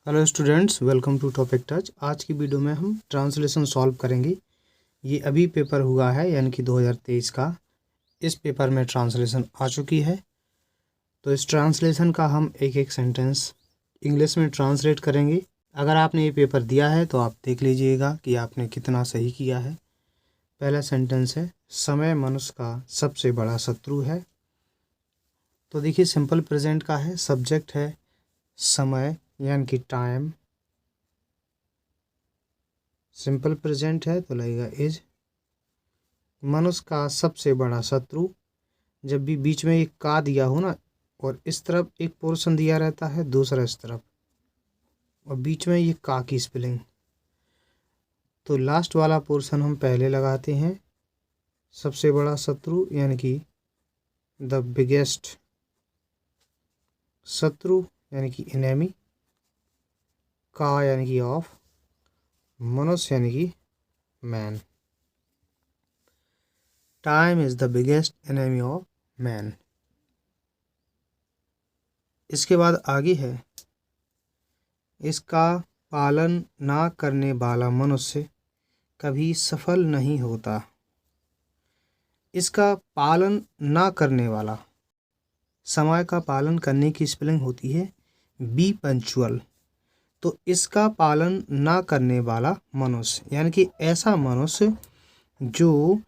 Hello students, welcome to topic touch. आज की video में हम ट्रांसलेशन सॉल्व करेंगे। ये अभी पेपर हुआ है यानी कि 2023 का। इस पेपर में ट्रांसलेशन आ चुकी है, तो इस ट्रांसलेशन का हम एक एक सेंटेंस इंग्लिश में ट्रांसलेट करेंगे। अगर आपने ये पेपर दिया है तो आप देख लीजिएगा कि आपने कितना सही किया है। पहला सेंटेंस है, समय मनुष्य का सबसे बड़ा शत्रु है। तो देखिए, सिंपल प्रेजेंट का है, सब्जेक्ट है समय यानी कि टाइम। सिंपल प्रेजेंट है तो लगेगा इज। मनुष्य का सबसे बड़ा शत्रु, जब भी बीच में एक का दिया हो ना और इस तरफ एक पोर्शन दिया रहता है, दूसरा इस तरफ, और बीच में ये का की स्पेलिंग, तो लास्ट वाला पोर्शन हम पहले लगाते हैं। सबसे बड़ा शत्रु यानी कि द बिगेस्ट, शत्रु यानी कि एनेमी, का यानी कि ऑफ, मनुष्य यानी कि man. Time is the biggest enemy of man. इसके बाद आगे है, इसका पालन ना करने वाला मनुष्य कभी सफल नहीं होता। इसका पालन ना करने वाला, समय का पालन करने की स्पेलिंग होती है बी पंचुअल। तो इसका पालन ना करने वाला मनुष्य यानी कि ऐसा मनुष्य जो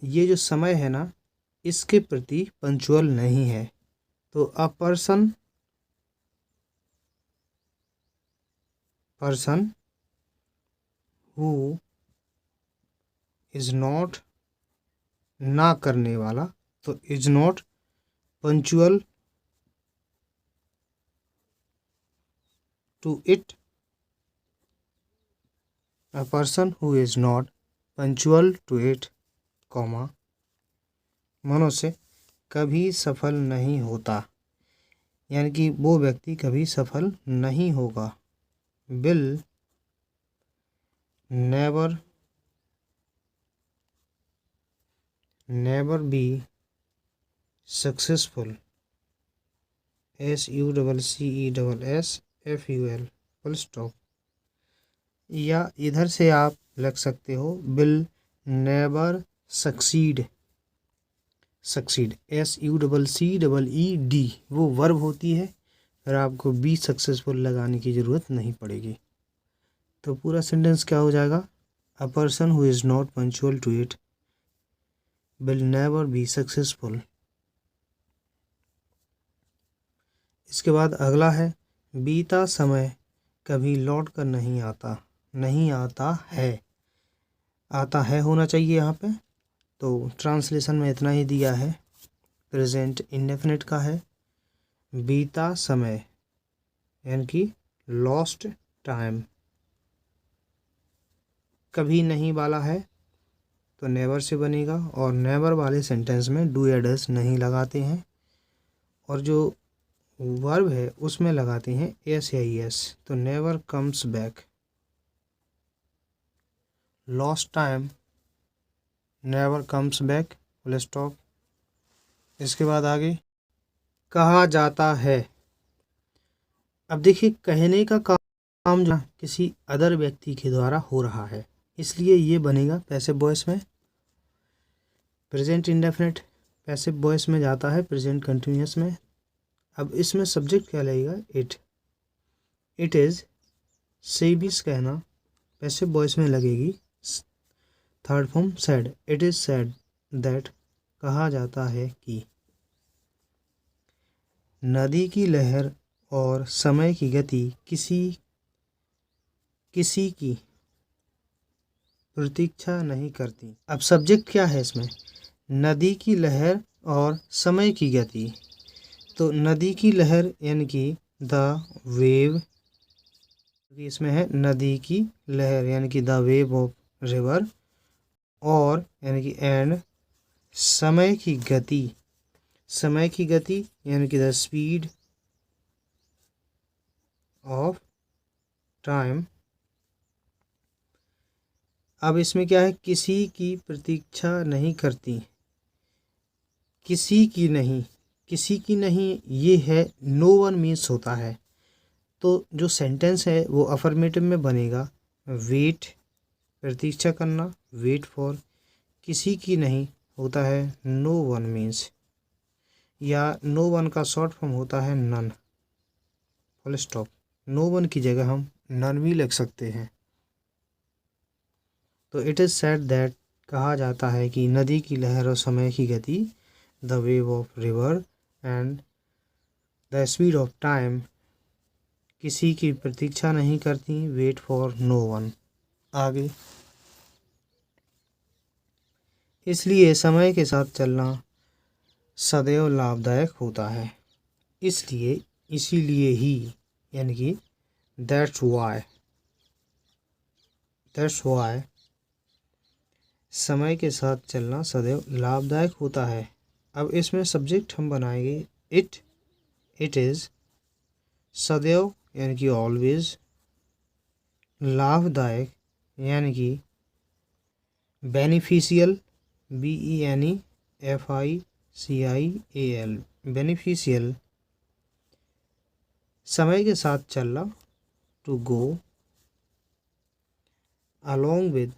ये जो समय है ना इसके प्रति पंचुअल नहीं है। तो a person who is not, ना करने वाला तो is not punctual to it. A person who is not punctual to it, comma, मनुष्य कभी सफल नहीं होता, यानी कि वो व्यक्ति कभी सफल नहीं होगा। will never be successful, SUCCESSFUL, full stop. या इधर से आप लग सकते हो will never succeed, SUCCEED, वो वर्ब होती है, फिर आपको बी सक्सेसफुल लगाने की ज़रूरत नहीं पड़ेगी। तो पूरा सेंटेंस क्या हो जाएगा, a person who is not punctual to it will never be successful. इसके बाद अगला है, बीता समय कभी लौट कर नहीं आता। नहीं आता है, आता है होना चाहिए यहाँ पे। तो ट्रांसलेशन में इतना ही दिया है। प्रेजेंट इंडेफिनिट का है, बीता समय यानी कि लॉस्ट टाइम। कभी नहीं वाला है तो नेवर से बनेगा, और नेवर वाले सेंटेंस में डू या डस नहीं लगाते हैं, और जो वर्ब है उसमें लगाते हैं एस या एस। तो never comes back, lost time never comes back, full stop. इसके बाद आगे कहा जाता है। अब देखिए, कहने का काम जो किसी अदर व्यक्ति के द्वारा हो रहा है, इसलिए ये बनेगा पैसिव वॉइस में। प्रेजेंट इंडेफिनिट पैसिव वॉइस में जाता है प्रेजेंट कंटिन्यूअस में। अब इसमें सब्जेक्ट क्या लगेगा, इट। इट इज़, से भी कहना पैसिव वॉइस में लगेगी third form sad. It is sad that, कहा जाता है कि। नदी की लहर और समय की गति किसी की प्रतीक्षा नहीं करती। अब सब्जेक्ट क्या है इसमें, नदी की लहर और समय की गति। तो नदी की लहर यानी कि द वेव, इसमें है नदी की लहर यानी कि द वेव ऑफ रिवर, और यानी कि एंड समय की गति, समय की गति यानी कि द स्पीड ऑफ टाइम। अब इसमें क्या है, किसी की प्रतीक्षा नहीं करती। किसी की नहीं, किसी की नहीं, ये है नो वन मीन्स होता है। तो जो सेंटेंस है वो अफर्मेटिव में बनेगा वेट, प्रतीक्षा करना, वेट फॉर, किसी की नहीं होता है नो वन मीन्स, या नो वन का शॉर्ट फॉर्म होता है none, full stop. No one की जगह हम नन भी लिख सकते हैं। तो इट इज़ सेड दैट, कहा जाता है कि नदी की लहर और समय की गति, the wave of river and the speed of time, किसी की प्रतीक्षा नहीं करती, वेट फॉर नो वन। आगे, इसलिए समय के साथ चलना सदैव लाभदायक होता है। इसलिए, इसीलिए ही, यानी कि दैट्स वाई समय के साथ चलना सदैव लाभदायक होता है। अब इसमें सब्जेक्ट हम बनाएंगे इट इज़, सदैव यानी कि ऑलवेज, लाभदायक यानी कि बेनिफिशियल, BENEFICIAL, बेनिफिशियल, समय के साथ चलना टू गो, along with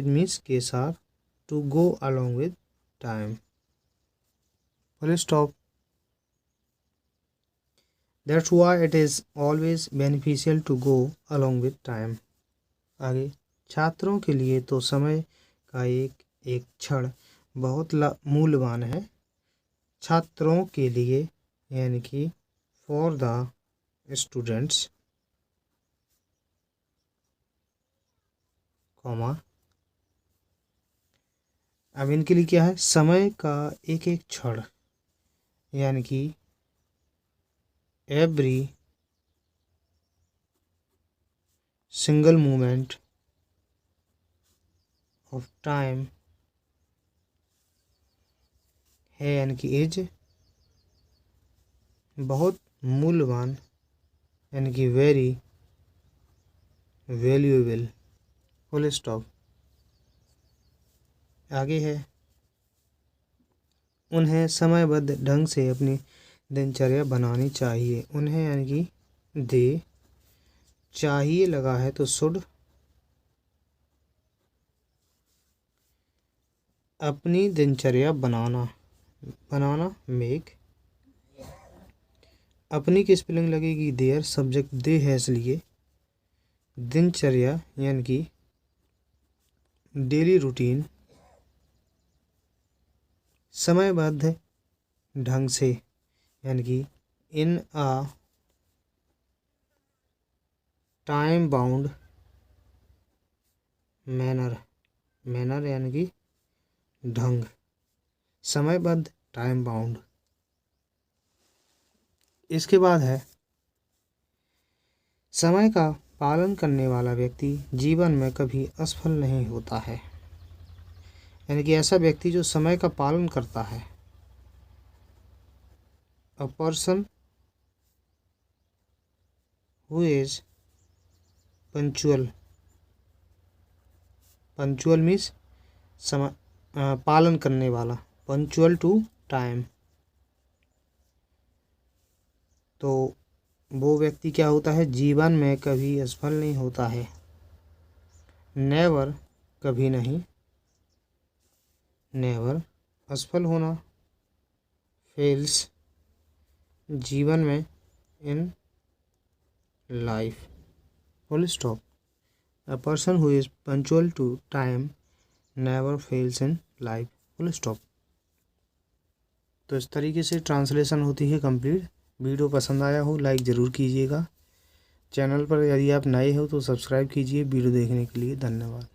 मीन्स के साथ, to go along with time, full stop. That's why it is always beneficial to go along with time। आगे, छात्रों के लिए तो समय का एक एक क्षण बहुत मूल्यवान है। छात्रों के लिए यानी कि फॉर द स्टूडेंट्स, कॉमा, अब इनके लिए क्या है, समय का एक एक क्षण यानी कि every single moment of time है, यानी कि एज, बहुत मूल्यवान यानी कि वेरी वैल्यूएबल, फुल स्टॉप। आगे है, उन्हें समयबद्ध ढंग से अपनी दिनचर्या बनानी चाहिए। उन्हें यानी कि दे, चाहिए लगा है तो शुड, अपनी दिनचर्या बनाना मेक, अपनी की स्पेलिंग लगेगी देयर, सब्जेक्ट दे है इसलिए, दिनचर्या यानी कि डेली रूटीन, समयबद्ध ढंग से यानी कि इन अ टाइम बाउंड मैनर यानी कि ढंग, समयबद्ध, टाइम बाउंड। इसके बाद है, समय का पालन करने वाला व्यक्ति जीवन में कभी असफल नहीं होता है। यानी कि ऐसा व्यक्ति जो समय का पालन करता है, अ person who is punctual means समय पालन करने वाला, पंचुअल टू टाइम। तो वो व्यक्ति क्या होता है, जीवन में कभी असफल नहीं होता है। नेवर, कभी नहीं, नेवर, असफल होना, फेल्स, जीवन में, in life, full stop. A person who is punctual to time never fails in life, full stop. तो इस तरीके से ट्रांसलेशन होती है कंप्लीट। वीडियो पसंद आया हो लाइक ज़रूर कीजिएगा। चैनल पर यदि आप नए हो तो सब्सक्राइब कीजिए। वीडियो देखने के लिए धन्यवाद।